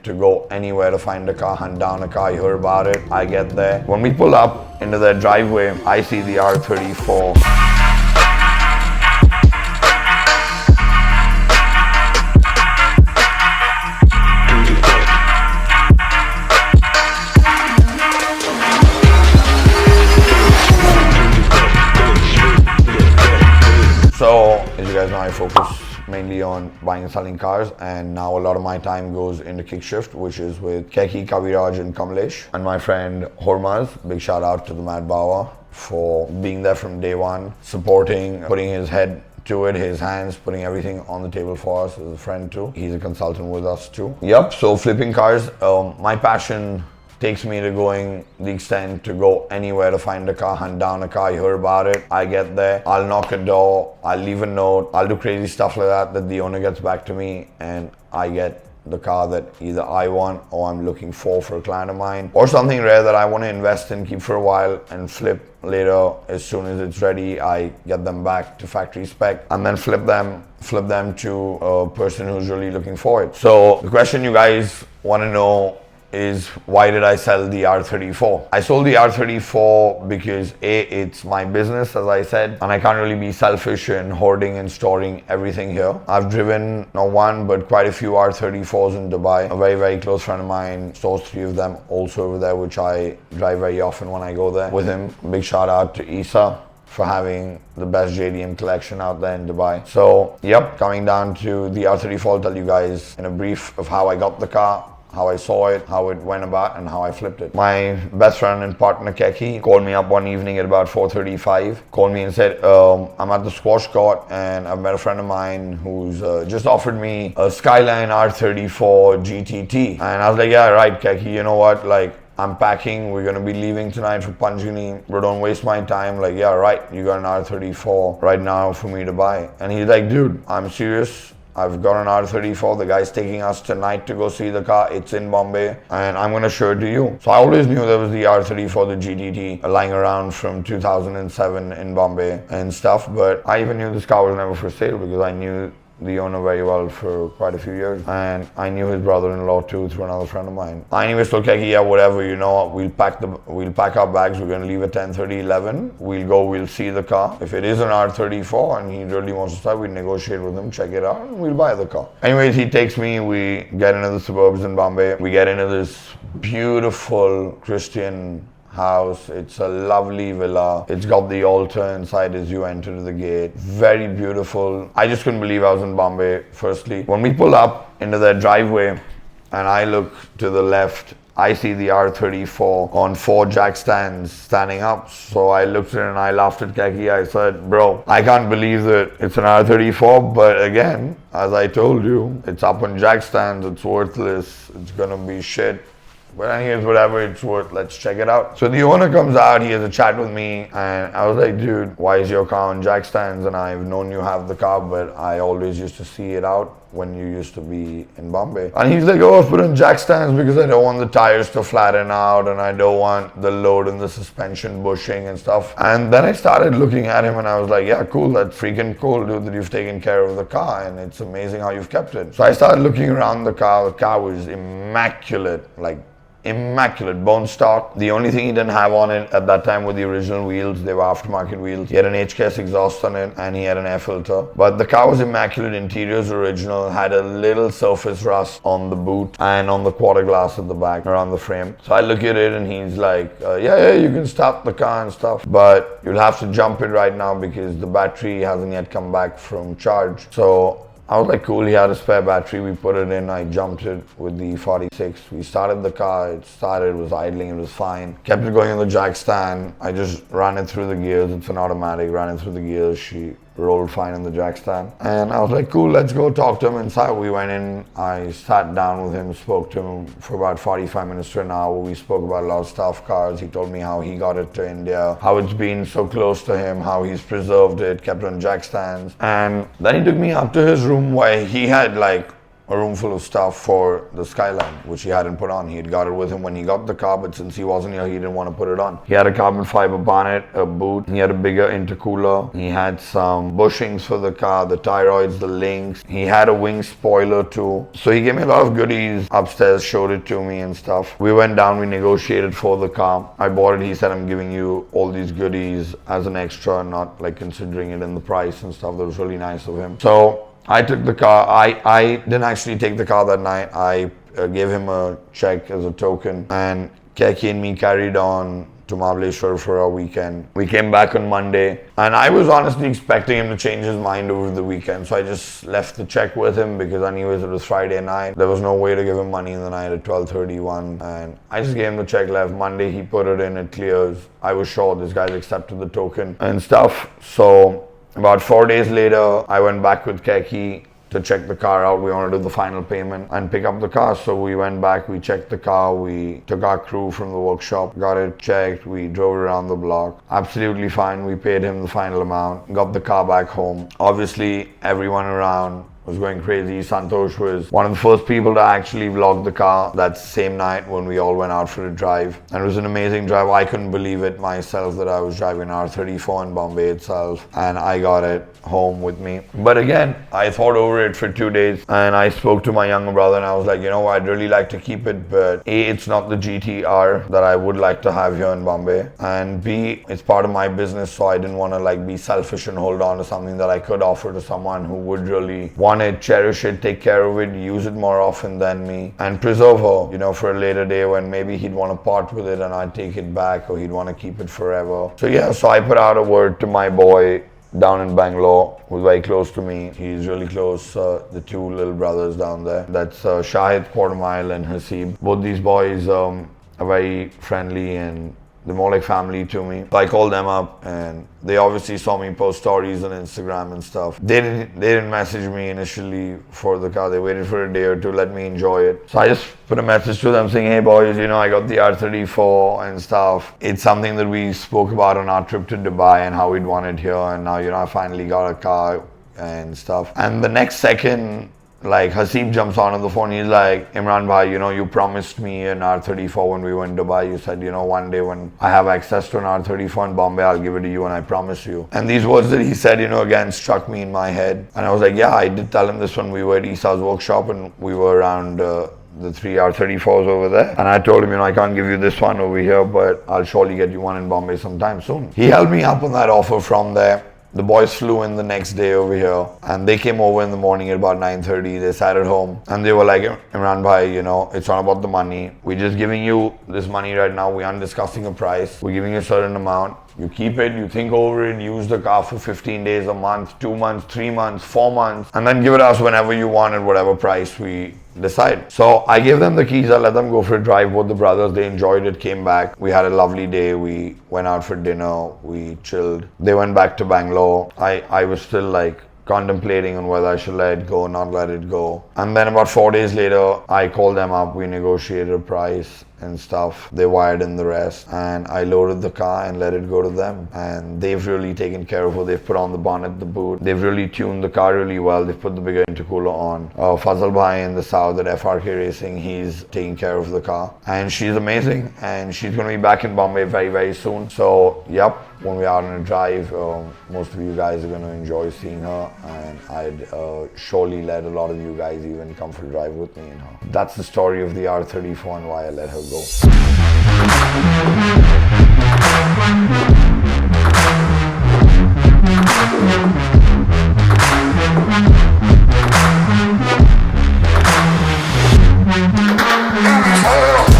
to go anywhere to find a car, hunt down a car. You heard about it. I get there. When we pull up into their driveway, I see the R34. So, as you guys know, I focus mainly on buying and selling cars, and now a lot of my time goes into Kickshift, which is with Keki, Kaviraj and Kamlesh, and my friend Hormaz. Big shout out to the Mad Bawa for being there from day one, supporting, putting his head to it, his hands, putting everything on the table for us as a friend too. He's a consultant with us too. Yep, so flipping cars, my passion takes me to going the extent to go anywhere to find a car, hunt down a car. You heard about it. I get there, I'll knock a door, I'll leave a note, I'll do crazy stuff like that the owner gets back to me, and I get the car that either I want or I'm looking for a client of mine, or something rare that I want to invest in, keep for a while and flip later. As soon as it's ready, I get them back to factory spec and then flip them to a person who's really looking for it. So the question you guys want to know is, why did I sell the R34? I sold the R34 because it's my business, as I said, and I can't really be selfish in hoarding and storing everything here. I've driven not one but quite a few R34s in Dubai. A very, very close friend of mine stores 3 of them also over there, which I drive very often when I go there with him. Big shout out to Isa for having the best JDM collection out there in Dubai. So yep, coming down to the R34, I'll tell you guys in a brief of how I got the car, how I saw it, how it went about, and how I flipped it. My best friend and partner Keki called me up one evening at about 4:35, called me and said, I'm at the squash court and I've met a friend of mine who's just offered me a Skyline R34 GTT. And I was like, yeah, right, Keki, you know what, like, I'm packing, we're gonna be leaving tonight for Panjini, but don't waste my time. Like, yeah, right, you got an R34 right now for me to buy. And he's like, dude, I'm serious. I've got an R34, the guy's taking us tonight to go see the car, it's in Bombay, and I'm gonna show it to you. So I always knew there was the R34, the GTT, lying around from 2007 in Bombay and stuff, but I even knew this car was never for sale because I knew the owner very well for quite a few years, and I knew his brother-in-law too through another friend of mine. I anyways told Keki, yeah, whatever, you know, we'll pack our bags, we're gonna leave at 10:30, 11. We'll see the car. If it is an R34 and he really wants to start, we'll negotiate with him, check it out, and we'll buy the car. Anyways, he takes me, we get into the suburbs in Bombay. We get into this beautiful Christian house. It's a lovely villa. It's got the altar inside as you enter the gate. Very beautiful. I just couldn't believe I was in Bombay, firstly. When we pull up into their driveway and I look to the left, I see the R34 on 4 jack stands standing up. So I looked at it and I laughed at Keki. I said, bro, I can't believe that it's an R34, but again, as I told you, it's up on jack stands, it's worthless, it's gonna be shit. But anyways, whatever it's worth, let's check it out. So the owner comes out, he has a chat with me, and I was like, dude, why is your car on jack stands? And I've known you have the car, but I always used to see it out when you used to be in Bombay. And he's like, oh, I put on jack stands because I don't want the tires to flatten out and I don't want the load and the suspension bushing and stuff. And then I started looking at him and I was like, yeah, cool, that's freaking cool, dude, that you've taken care of the car and it's amazing how you've kept it. So I started looking around the car. The car was immaculate, like immaculate, bone stock. The only thing he didn't have on it at that time were the original wheels. They were aftermarket wheels. He had an HKS exhaust on it and he had an air filter. But the car was immaculate, interiors original, had a little surface rust on the boot and on the quarter glass at the back around the frame. So I look at it and he's like, yeah, you can start the car and stuff, but you'll have to jump it right now because the battery hasn't yet come back from charge. So I was like, cool, he had a spare battery, we put it in, I jumped it with the 46. We started the car, it was idling, it was fine. Kept it going on the jack stand, I just ran it through the gears, it's an automatic, ran it through the gears, she rolled fine in the jack stand. And I was like, cool, let's go talk to him inside. We went in, I sat down with him, spoke to him for about 45 minutes to an hour. We spoke about a lot of stuff, cars. He told me how he got it to India, how it's been so close to him, how he's preserved it, kept it on jack stands. And then he took me up to his room where he had like a room full of stuff for the Skyline, which he hadn't put on. He had got it with him when he got the car, but since he wasn't here, he didn't want to put it on. He had a carbon fiber bonnet, a boot, he had a bigger intercooler, he had some bushings for the car, the thyroids, the links, he had a wing spoiler too. So he gave me a lot of goodies upstairs, showed it to me and stuff. We went down, we negotiated for the car. I bought it, he said, I'm giving you all these goodies as an extra, not like considering it in the price and stuff. That was really nice of him. So I took the car. I didn't actually take the car that night. I gave him a check as a token, and Keki and me carried on to Mahabaleshwar for our weekend. We came back on Monday, and I was honestly expecting him to change his mind over the weekend, so I just left the check with him because I knew it was Friday night. There was no way to give him money in the night at 12:31, and I just gave him the check, left. Monday he put it in, it clears. I was sure this guy's accepted the token and stuff. So about 4 days later, I went back with Keki to check the car out. We wanted to do the final payment and pick up the car. So we went back, we checked the car, we took our crew from the workshop, got it checked, we drove around the block. Absolutely fine. We paid him the final amount, got the car back home. Obviously, everyone around was going crazy. Santosh was one of the first people to actually vlog the car that same night when we all went out for a drive. And it was an amazing drive. I couldn't believe it myself that I was driving an R34 in Bombay itself, and I got it home with me. But again, I thought over it for 2 days, and I spoke to my younger brother and I was like, you know, I'd really like to keep it, but A, it's not the GTR that I would like to have here in Bombay, and B, it's part of my business, so I didn't want to like be selfish and hold on to something that I could offer to someone who would really want it, cherish it, take care of it, use it more often than me, and preserve her, you know, for a later day when maybe he'd want to part with it and I'd take it back, or he'd want to keep it forever. So yeah, so I put out a word to my boy down in Bangalore, who's very close to me. He's really close, the two little brothers down there. That's Shahid, Quarter Mile, and Hasib. Both these boys are very friendly and they're more like family to me. So I called them up and they obviously saw me post stories on Instagram and stuff. They didn't message me initially for the car. They waited for a day or two, let me enjoy it. So I just put a message to them saying, hey boys, you know, I got the R34 and stuff. It's something that we spoke about on our trip to Dubai and how we'd want it here. And now, you know, I finally got a car and stuff. And the next second, like Hasib jumps on the phone, he's like, Imran bhai, you know, you promised me an R34 when we went to Dubai. You said, you know, one day when I have access to an R34 in Bombay, I'll give it to you, and I promise you. And these words that he said, you know, again struck me in my head. And I was like, yeah, I did tell him this when we were at Isa's workshop and we were around the 3 R34s over there. And I told him, you know, I can't give you this one over here, but I'll surely get you one in Bombay sometime soon. He held me up on that offer from there. The boys flew in the next day over here and they came over in the morning at about 9:30. They sat at home and they were like, Imran bhai, you know, it's not about the money. We're just giving you this money right now. We aren't discussing a price. We're giving you a certain amount. You keep it, you think over it, use the car for 15 days, a month, 2 months, 3 months, 4 months, and then give it us whenever you want at whatever price we decide. So I gave them the keys, I let them go for a drive, both the brothers. They enjoyed it, came back. We had a lovely day. We went out for dinner, we chilled. They went back to Bangalore. I was still like contemplating on whether I should let it go or not let it go. And then about 4 days later, I called them up, we negotiated a price and stuff. They wired in the rest and I loaded the car and let it go to them. And they've really taken care of it. They've put on the bonnet, the boot. They've really tuned the car really well. They've put the bigger intercooler on. Fazal Bhai in the south at FRK Racing, he's taking care of the car. And she's amazing and she's going to be back in Bombay very, very soon. So, yep, when we're out on a drive, most of you guys are going to enjoy seeing her, and I'd surely let a lot of you guys even come for a drive with me in her. That's the story of the R34 and why I let her go.